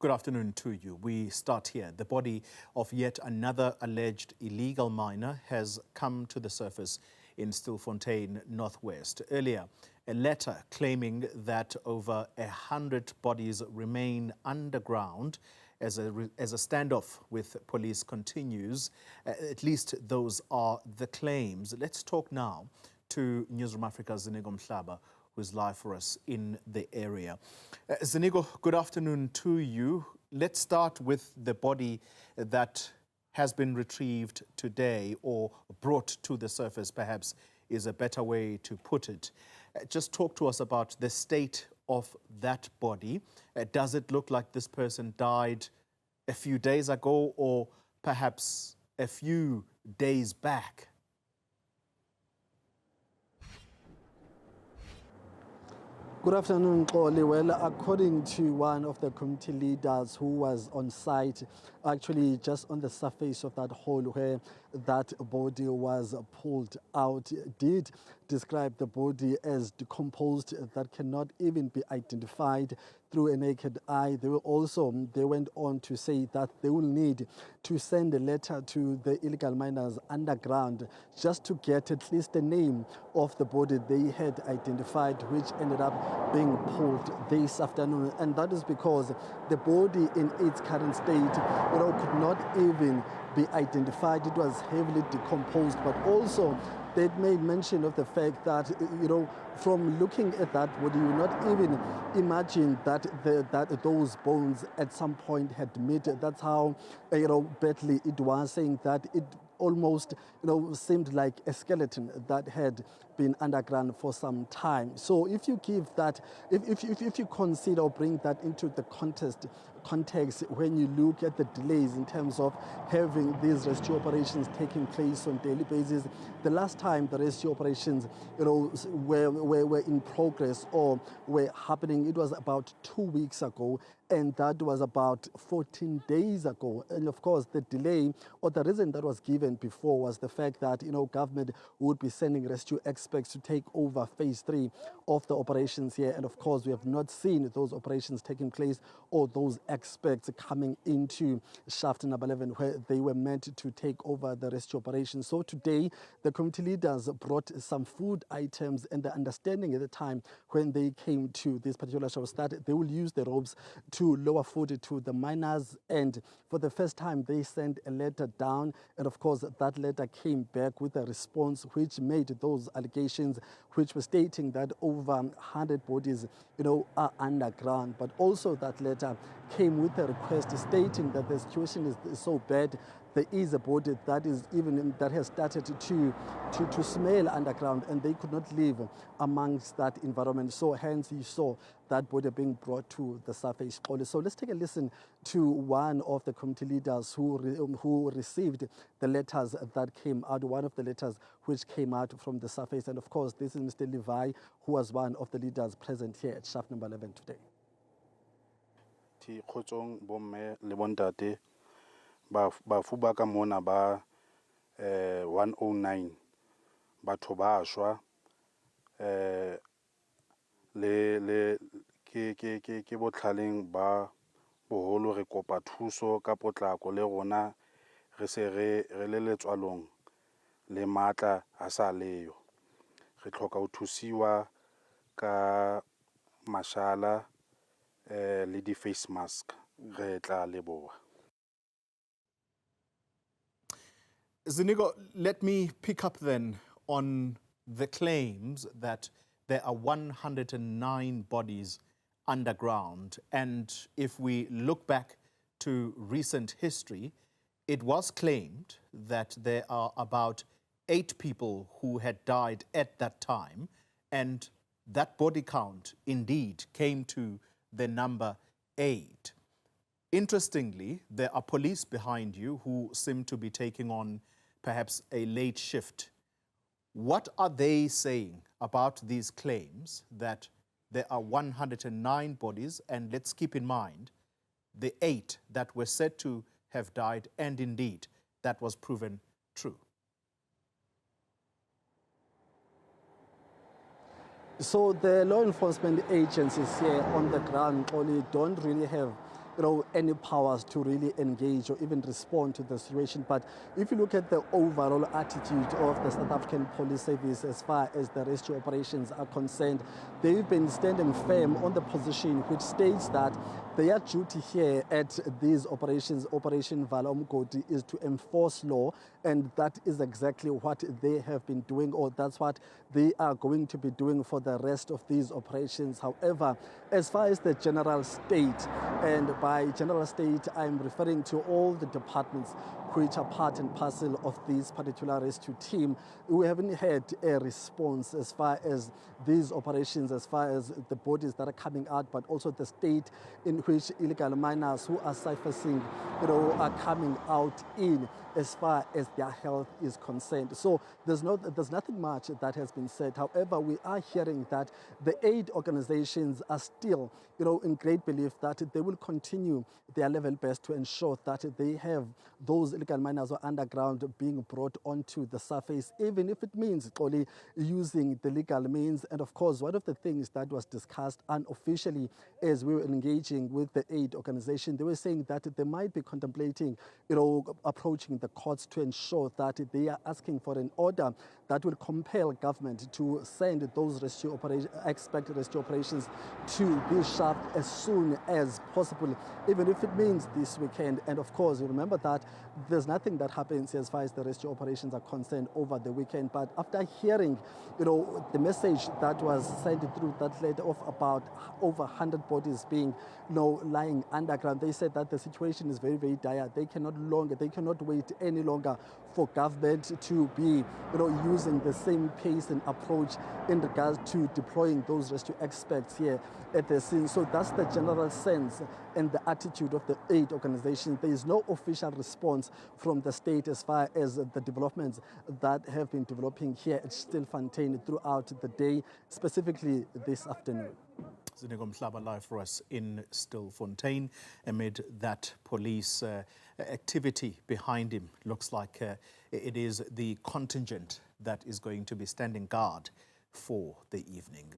Good afternoon to you. We start here. The body of yet another alleged illegal miner has come to the surface in Stillfontein, Northwest. Earlier, a letter claiming that over 100 bodies remain underground as a standoff with police continues. At least those are the claims. Let's talk now to Newzroom Afrika's Ziniko Mhlaba, who's live for us in the area. Ziniko, good afternoon to you. Let's start with the body that has been retrieved today, or brought to the surface, perhaps is a better way to put it. Just talk to us about the state of that body. Does it look like this person died a few days ago, or perhaps a few days back? Good afternoon, Xoli. Well, according to one of the community leaders who was on site, actually just on the surface of that hole where that body was pulled out, did describe the body as decomposed, that cannot even be identified through a naked eye. They went on to say that they will need to send a letter to the illegal miners underground just to get at least the name of the body they had identified, which ended up being pulled this afternoon. And that is because the body in its current state, could not even be identified. It was heavily decomposed, but also they made mention of the fact that, from looking at that body, you would not even imagine that those bones at some point had met. That's how, badly it was, saying that it almost, seemed like a skeleton that had been underground for some time. So if you give that, if you consider or bring that into the context, when you look at the delays in terms of having these rescue operations taking place on a daily basis, the last time the rescue operations, were in progress or were happening, it was about 2 weeks ago, and that was about 14 days ago. And of course, the delay, or the reason that was given before, was the fact that, government would be sending rescue experts to take over phase 3 of the operations here. And of course, we have not seen those operations taking place, or those experts coming into shaft number 11 where they were meant to take over the rescue operation. So today, the community leaders brought some food items, and the understanding at the time when they came to this particular show was that they will use the ropes to lower food to the miners. And for the first time, they sent a letter down, and of course that letter came back with a response which made those allegations, which were stating that over 100 bodies are underground. But also that letter came with a request stating that the situation is so bad, there is a body that has started to smell underground, and they could not live amongst that environment. So hence you saw that body being brought to the surface. So let's take a listen to one of the community leaders who received the letters that came out, one of the letters which came out from the surface. And of course, this is Mr. Levi, who was one of the leaders present here at shaft number 11 today. Bafu ba ka mona ba 109 batho ba shwa le ke botlhaleng ba boholo re kopa thuso ka potlako le rona re se re le letswalong le matla a sa leyo re tlhoka ho thusiwa ka mashala le di face mask re tla leboha. Ziniko, let me pick up then on the claims that there are 109 bodies underground. And if we look back to recent history, it was claimed that there are about 8 people who had died at that time. And that body count indeed came to the number 8. Interestingly, there are police behind you who seem to be taking on perhaps a late shift. What are they saying about these claims that there are 109 bodies, and let's keep in mind the 8 that were said to have died, and indeed that was proven true? So the law enforcement agencies here on the ground only don't really have any powers to really engage or even respond to the situation. But if you look at the overall attitude of the South African Police Service as far as the rescue operations are concerned, they've been standing firm on the position which states that their duty here at these operations, Operation Vala Umgodi, is to enforce law, and that is exactly what they have been doing, or that's what they are going to be doing for the rest of these operations. However, as far as the general state, and by general state I'm referring to all the departments which are part and parcel of this particular rescue team, we haven't had a response as far as these operations, as far as the bodies that are coming out, but also the state in which illegal miners who are surfacing, are coming out in, as far as their health is concerned. So there's nothing much that has been said. However, we are hearing that the aid organizations are still, in great belief that they will continue their level best to ensure that they have those illegal miners or underground being brought onto the surface, even if it means only using the legal means. And of course, one of the things that was discussed unofficially as we were engaging with the aid organization, they were saying that they might be contemplating, approaching the courts to ensure that they are asking for an order that will compel government to send those expected rescue operations to be shut as soon as possible, even if it means this weekend. And of course, you remember that there's nothing that happens as far as the rescue operations are concerned over the weekend. But after hearing, the message that was sent through that led of about over 100 bodies being, lying underground, they said that the situation is very, very dire. They cannot wait any longer for government to be, using the same pace and approach in regards to deploying those rescue experts here at the scene. So that's the general sense and the attitude of the aid organization. There is no official response from the state as far as the developments that have been developing here at Stillfontein throughout the day, specifically this afternoon. Ziniko Mhlaba live for us in Stillfontein amid that police activity behind him. Looks like it is the contingent that is going to be standing guard for the evening.